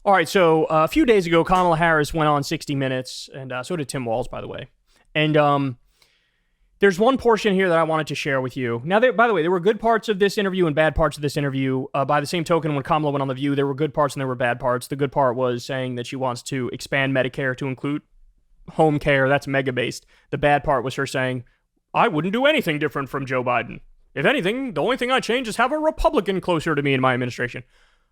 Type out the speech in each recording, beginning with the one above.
All right, so a few days ago, Kamala Harris went on 60 Minutes, and so did Tim Walz, by the way. And there's one portion here that I wanted to share with you. Now, by the way, there were good parts of this interview and bad parts of this interview. By the same token, when Kamala went on The View, there were good parts and there were bad parts. The good part was saying that she wants to expand Medicare to include home care. That's mega-based. The bad part was her saying, I wouldn't do anything different from Joe Biden. If anything, the only thing I'd change is have a Republican closer to me in my administration.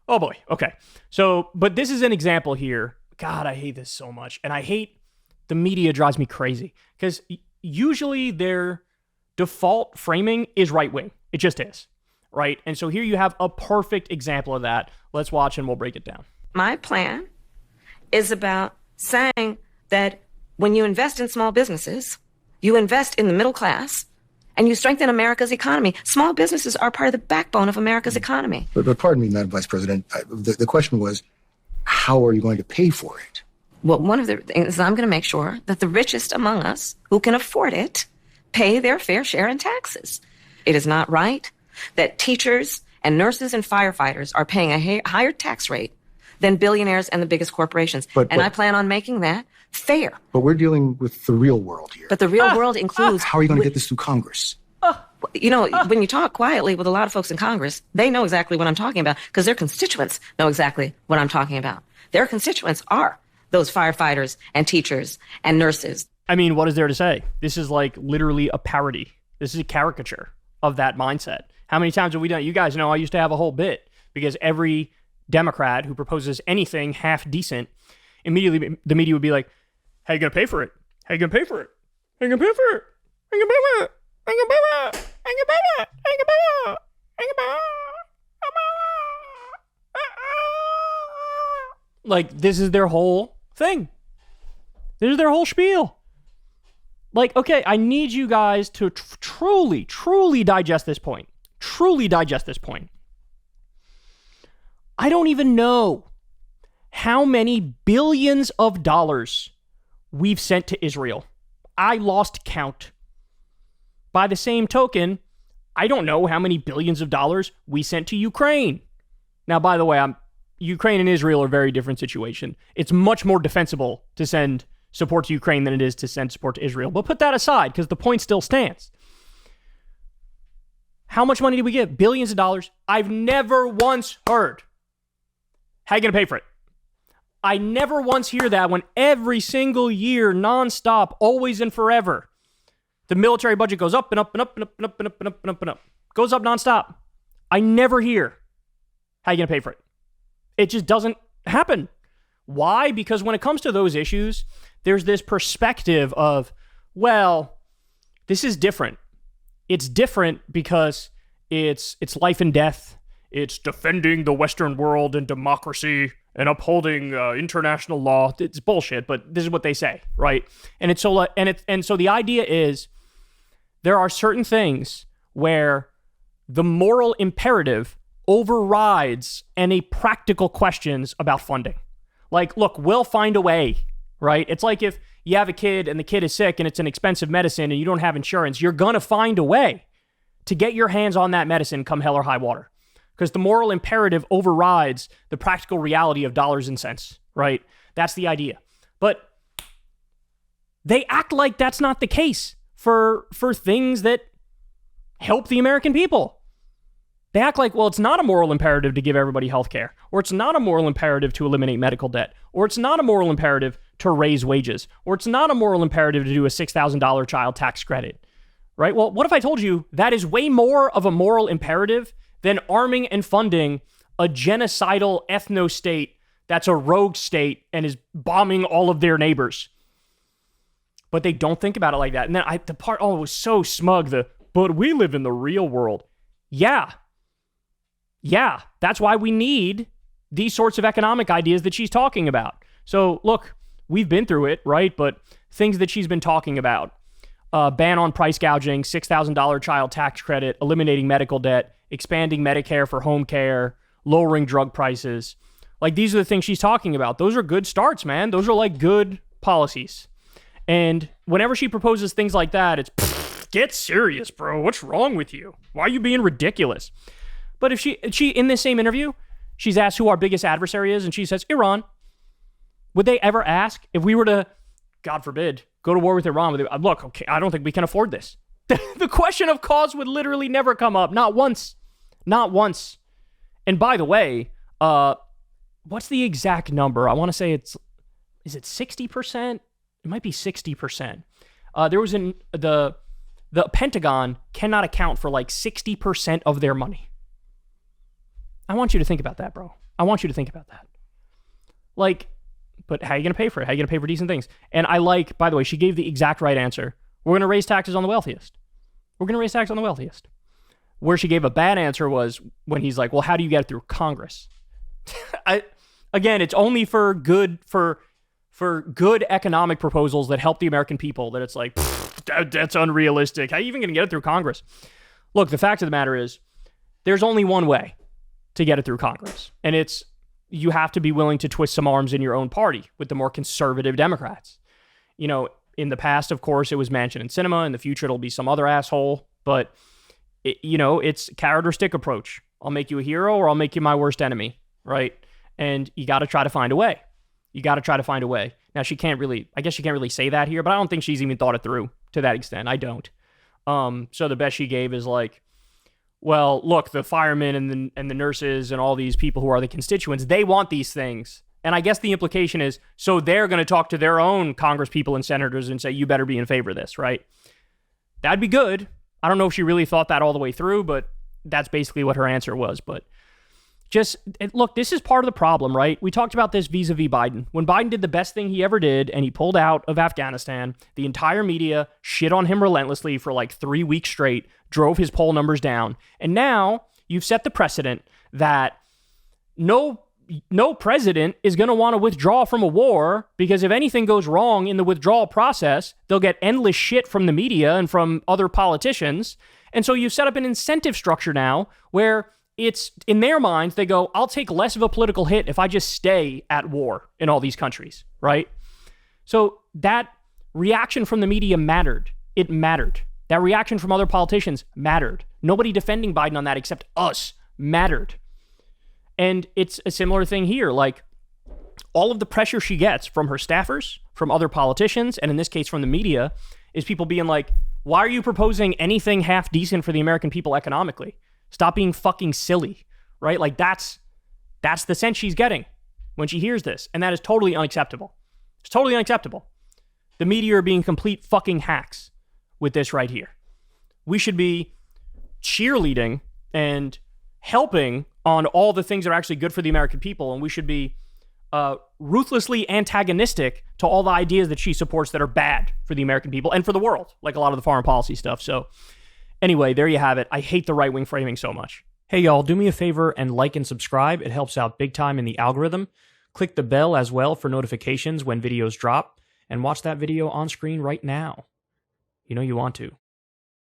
Oh boy. Okay. So, but this is an example here. God, I hate this so much. And I hate the media drives me crazy because usually their default framing is right wing. It just is. Right. And so here you have a perfect example of that. Let's watch and we'll break it down. My plan is about saying that when you invest in small businesses, you invest in the middle class, and you strengthen America's economy. Small businesses are part of the backbone of America's economy. But pardon me, Madam Vice President, the question was, how are you going to pay for it? Well, one of the things is I'm going to make sure that the richest among us who can afford it pay their fair share in taxes. It is not right that teachers and nurses and firefighters are paying a higher tax rate than billionaires and the biggest corporations. I plan on making that fair. But we're dealing with the real world here. But the real world includes... How are you going to get this through Congress? You know, when you talk quietly with a lot of folks in Congress, they know exactly what I'm talking about because their constituents know exactly what I'm talking about. Their constituents are those firefighters and teachers and nurses. I mean, what is there to say? This is like literally a parody. This is a caricature of that mindset. How many times have we done it? You guys know I used to have a whole bit because every Democrat who proposes anything half decent, immediately the media would be like, how you going to pay for it? How you going to pay for it? How you going to pay for it? How you going to pay for it? How you going to pay for it? How you going to pay for it? How you going to pay for it? How you going to pay for it? Like, this is their whole thing. This is their whole spiel. Like, okay, I need you guys to truly digest this point. Truly digest this point. I don't even know how many billions of dollars we've sent to Israel. I lost count. By the same token, I don't know how many billions of dollars we sent to Ukraine. Now, by the way, Ukraine and Israel are a very different situation. It's much more defensible to send support to Ukraine than it is to send support to Israel. But put that aside, because the point still stands. How much money did we give? Billions of dollars. I've never once heard, how are you going to pay for it? I never once hear that when every single year, nonstop, always and forever, the military budget goes up and up and up and up and up and up and up and up and up. Goes up nonstop. I never hear, how are you going to pay for it? It just doesn't happen. Why? Because when it comes to those issues, there's this perspective of, well, this is different. It's different because it's life and death. It's defending the Western world and democracy and upholding international law. It's bullshit, but this is what they say, right? And so the idea is there are certain things where the moral imperative overrides any practical questions about funding. Like, look, we'll find a way, right? It's like if you have a kid and the kid is sick and it's an expensive medicine and you don't have insurance, you're going to find a way to get your hands on that medicine come hell or high water. Because the moral imperative overrides the practical reality of dollars and cents, right? That's the idea. But they act like that's not the case for things that help the American people. They act like, well, it's not a moral imperative to give everybody health care, or it's not a moral imperative to eliminate medical debt, or it's not a moral imperative to raise wages, or it's not a moral imperative to do a $6,000 child tax credit, right? Well, what if I told you that is way more of a moral imperative than arming and funding a genocidal ethno-state that's a rogue state and is bombing all of their neighbors? But they don't think about it like that. And then it was so smug, but we live in the real world. Yeah, that's why we need these sorts of economic ideas that she's talking about. So look, we've been through it, right? But things that she's been talking about, ban on price gouging, $6,000 child tax credit, eliminating medical debt, expanding Medicare for home care, lowering drug prices. Like, these are the things she's talking about. Those are good starts, man. Those are like good policies. And whenever she proposes things like that, it's, get serious, bro. What's wrong with you? Why are you being ridiculous? But if she in this same interview, She's asked who our biggest adversary is, and she says, Iran. Would they ever ask if we were to, God forbid, go to war with Iran? Look, okay, I don't think we can afford this. The question of cause would literally never come up. Not once. Not once. And by the way, what's the exact number? I want to say is it 60%? It might be 60%. There was the Pentagon cannot account for like 60% of their money. I want you to think about that, bro. I want you to think about that. Like, but how are you going to pay for it? How are you going to pay for decent things? And I like, by the way, she gave the exact right answer. We're going to raise taxes on the wealthiest. We're going to raise taxes on the wealthiest. Where she gave a bad answer was when he's like, well, how do you get it through Congress? Again, it's only for good economic proposals that help the American people that it's like, that's unrealistic. How are you even going to get it through Congress? Look, the fact of the matter is there's only one way to get it through Congress. And it's you have to be willing to twist some arms in your own party with the more conservative Democrats. You know, in the past, of course, it was Manchin and Sinema. In the future, it'll be some other asshole. But, it's carrot or stick approach. I'll make you a hero or I'll make you my worst enemy, right? And you got to try to find a way. You got to try to find a way. Now, I guess she can't really say that here, but I don't think she's even thought it through to that extent. I don't. So the best she gave is like, well, look, the firemen and the nurses and all these people who are the constituents, they want these things. And I guess the implication is, so they're going to talk to their own Congress people and senators and say, you better be in favor of this, right? That'd be good. I don't know if she really thought that all the way through, but that's basically what her answer was. But look, this is part of the problem, right? We talked about this vis-a-vis Biden. When Biden did the best thing he ever did and he pulled out of Afghanistan, the entire media shit on him relentlessly for like 3 weeks straight, drove his poll numbers down. And now you've set the precedent that no president is going to want to withdraw from a war because if anything goes wrong in the withdrawal process, they'll get endless shit from the media and from other politicians. And so you've set up an incentive structure now where it's, in their minds, they go, I'll take less of a political hit if I just stay at war in all these countries, right? So that reaction from the media mattered. It mattered. That reaction from other politicians mattered. Nobody defending Biden on that except us mattered. And it's a similar thing here. Like, all of the pressure she gets from her staffers, from other politicians, and in this case from the media, is people being like, why are you proposing anything half decent for the American people economically? Stop being fucking silly, right? Like, that's the sense she's getting when she hears this. And that is totally unacceptable. It's totally unacceptable. The media are being complete fucking hacks with this right here. We should be cheerleading and helping on all the things that are actually good for the American people. And we should be ruthlessly antagonistic to all the ideas that she supports that are bad for the American people and for the world, like a lot of the foreign policy stuff. So anyway, there you have it. I hate the right-wing framing so much. Hey, y'all, do me a favor and like and subscribe. It helps out big time in the algorithm. Click the bell as well for notifications when videos drop, and watch that video on screen right now. You know you want to.